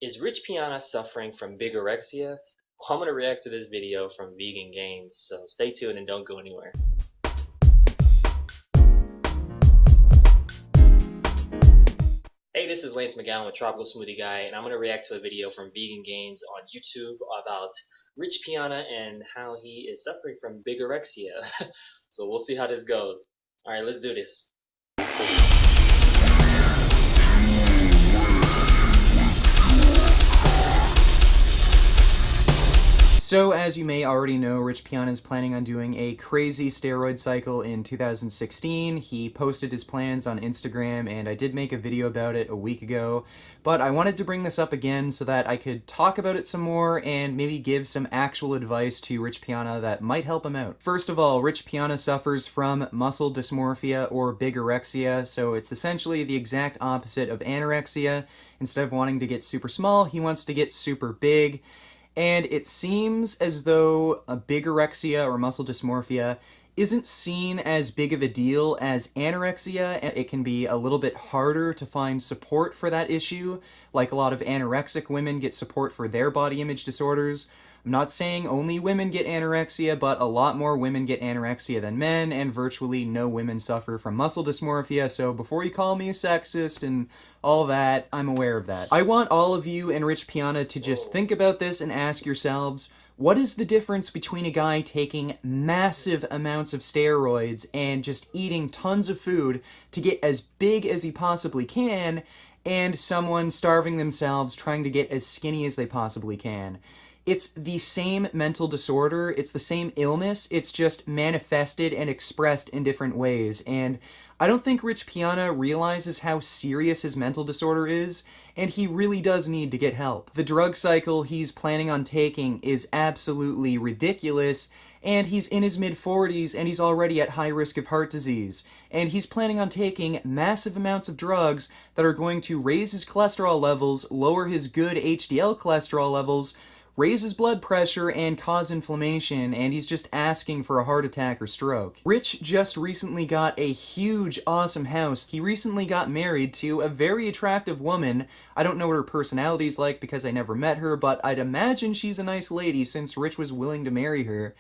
Is Rich Piana suffering from bigorexia? I'm going to react to this video from Vegan Gains, so stay tuned and don't go anywhere. Hey, this is Lance McGowan with Tropical Smoothie Guy, and I'm going to react to a video from Vegan Gains on YouTube about Rich Piana and how he is suffering from bigorexia. So we'll see how this goes. Alright, let's do this. So, as you may already know, Rich Piana is planning on doing a crazy steroid cycle in 2016. He posted his plans on Instagram, and I did make a video about it a week ago, but I wanted to bring this up again so that I could talk about it some more and maybe give some actual advice to Rich Piana that might help him out. First of all, Rich Piana suffers from muscle dysmorphia or bigorexia, so it's essentially the exact opposite of anorexia. Instead of wanting to get super small, he wants to get super big. And it seems as though a bigorexia or muscle dysmorphia isn't seen as big of a deal as anorexia. It can be a little bit harder to find support for that issue, like a lot of anorexic women get support for their body image disorders. I'm not saying only women get anorexia, but a lot more women get anorexia than men, and virtually no women suffer from muscle dysmorphia, so before you call me a sexist and all that, I'm aware of that. I want all of you and Rich Piana to just think about this and ask yourselves, what is the difference between a guy taking massive amounts of steroids and just eating tons of food to get as big as he possibly can, and someone starving themselves trying to get as skinny as they possibly can? It's the same mental disorder, it's the same illness, it's just manifested and expressed in different ways, and I don't think Rich Piana realizes how serious his mental disorder is, and he really does need to get help. The drug cycle he's planning on taking is absolutely ridiculous, and he's in his mid-40s and he's already at high risk of heart disease. And he's planning on taking massive amounts of drugs that are going to raise his cholesterol levels, lower his good HDL cholesterol levels, raise his blood pressure, and cause inflammation, and he's just asking for a heart attack or stroke. Rich just recently got a huge, awesome house. He recently got married to a very attractive woman. I don't know what her personality's like because I never met her, but I'd imagine she's a nice lady since Rich was willing to marry her.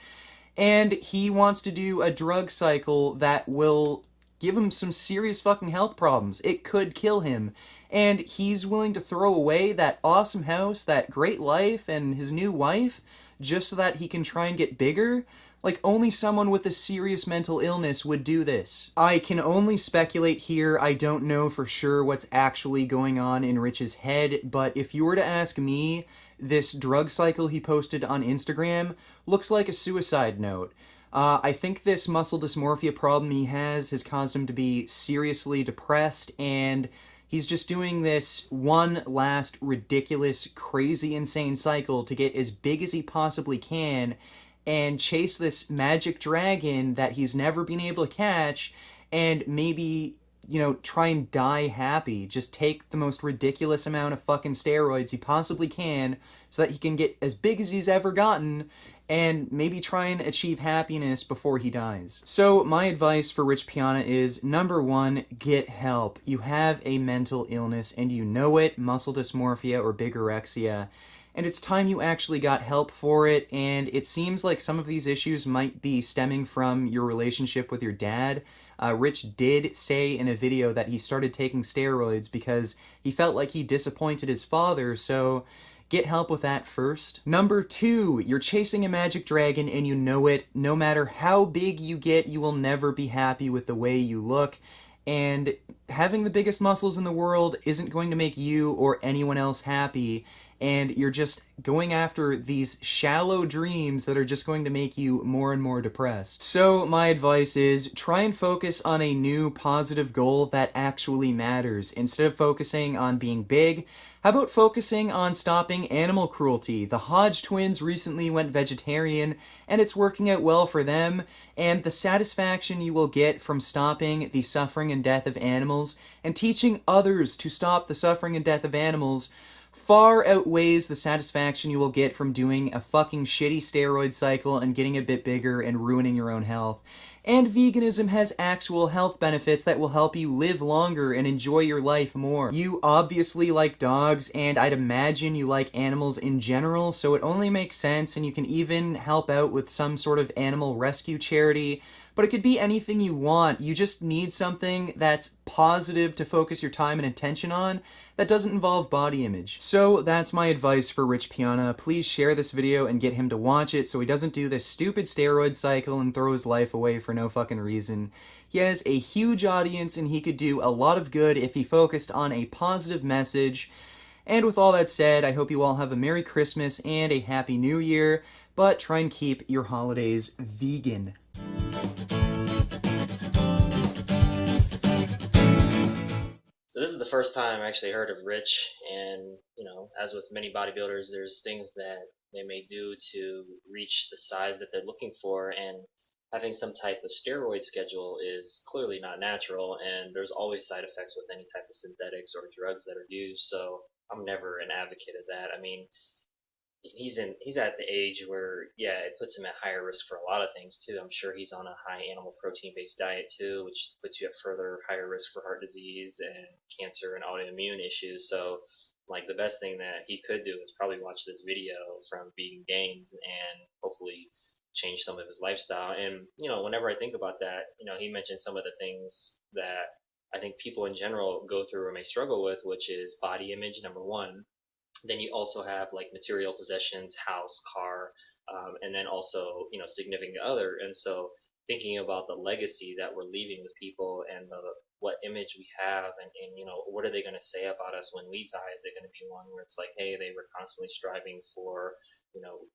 And he wants to do a drug cycle that will give him some serious fucking health problems. It could kill him. And he's willing to throw away that awesome house, that great life, and his new wife, just so that he can try and get bigger? Like, only someone with a serious mental illness would do this. I can only speculate here. I don't know for sure what's actually going on in Rich's head, but if you were to ask me, this drug cycle he posted on Instagram looks like a suicide note. I think this muscle dysmorphia problem he has caused him to be seriously depressed, and he's just doing this one last ridiculous, crazy, insane cycle to get as big as he possibly can and chase this magic dragon that he's never been able to catch, and maybe, you know, try and die happy. Just take the most ridiculous amount of fucking steroids he possibly can so that he can get as big as he's ever gotten and maybe try and achieve happiness before he dies. So my advice for Rich Piana is, number one, get help. You have a mental illness and you know it, muscle dysmorphia or bigorexia, and it's time you actually got help for it. And it seems like some of these issues might be stemming from your relationship with your dad. Rich did say in a video that he started taking steroids because he felt like he disappointed his father, so get help with that first. Number two, you're chasing a magic dragon and you know it. No matter how big you get, you will never be happy with the way you look. And having the biggest muscles in the world isn't going to make you or anyone else happy. And you're just going after these shallow dreams that are just going to make you more and more depressed. So my advice is, try and focus on a new positive goal that actually matters. Instead of focusing on being big, how about focusing on stopping animal cruelty? The Hodge twins recently went vegetarian, and it's working out well for them, and the satisfaction you will get from stopping the suffering and death of animals and teaching others to stop the suffering and death of animals far outweighs the satisfaction you will get from doing a fucking shitty steroid cycle and getting a bit bigger and ruining your own health. And veganism has actual health benefits that will help you live longer and enjoy your life more. You obviously like dogs, and I'd imagine you like animals in general, so it only makes sense, and you can even help out with some sort of animal rescue charity. But it could be anything you want. You just need something that's positive to focus your time and attention on that doesn't involve body image. So that's my advice for Rich Piana. Please share this video and get him to watch it so he doesn't do this stupid steroid cycle and throw his life away for no fucking reason. He has a huge audience and he could do a lot of good if he focused on a positive message. And with all that said, I hope you all have a Merry Christmas and a Happy New Year, but try and keep your holidays vegan. So this is the first time I actually heard of Rich, and as with many bodybuilders, there's things that they may do to reach the size that they're looking for, and having some type of steroid schedule is clearly not natural, and there's always side effects with any type of synthetics or drugs that are used. So I'm never an advocate of that. I mean, he's at the age where, yeah, it puts him at higher risk for a lot of things too. I'm sure he's on a high animal protein based diet too, which puts you at further higher risk for heart disease and cancer and autoimmune issues. So like the best thing that he could do is probably watch this video from Vegan Gains and hopefully change some of his lifestyle. And whenever I think about that, he mentioned some of the things that I think people in general go through or may struggle with, which is body image, number one. Then you also have like material possessions, house, car, and then also significant other. And so thinking about the legacy that we're leaving with people and what image we have, and what are they going to say about us when we die? Is it going to be one where it's like, hey, they were constantly striving for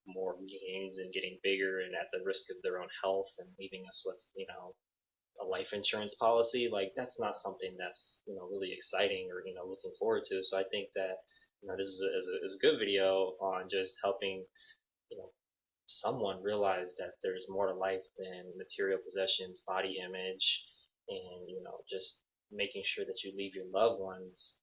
more gains and getting bigger and at the risk of their own health and leaving us with a life insurance policy? Like that's not something that's really exciting or looking forward to. So I think that this is a good video on just helping you know someone realize that there's more to life than material possessions, body image, and just making sure that you leave your loved ones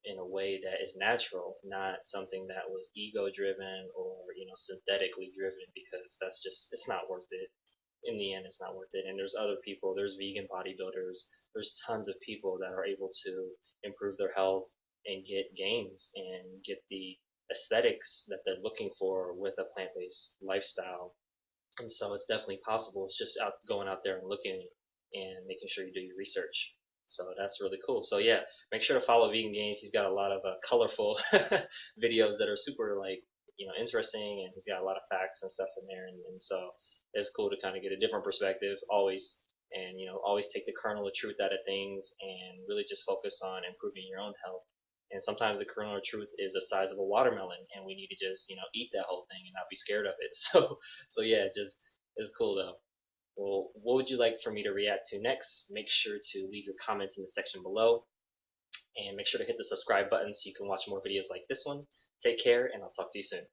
in a way that is natural, not something that was ego driven or synthetically driven, because it's not worth it. In the end, it's not worth it. And there's other people, there's vegan bodybuilders, there's tons of people that are able to improve their health and get gains and get the aesthetics that they're looking for with a plant-based lifestyle. And so it's definitely possible. It's just going out there and looking and making sure you do your research. So that's really cool. So yeah, make sure to follow Vegan Gains. He's got a lot of colorful videos that are super like interesting, and he's got a lot of facts and stuff in there. And so it's cool to kind of get a different perspective always, and always take the kernel of truth out of things and really just focus on improving your own health. And sometimes the kernel of truth is the size of a watermelon, and we need to just eat that whole thing and not be scared of it. So yeah, just it's cool though. Well, what would you like for me to react to next? Make sure to leave your comments in the section below, and make sure to hit the subscribe button so you can watch more videos like this one. Take care, and I'll talk to you soon.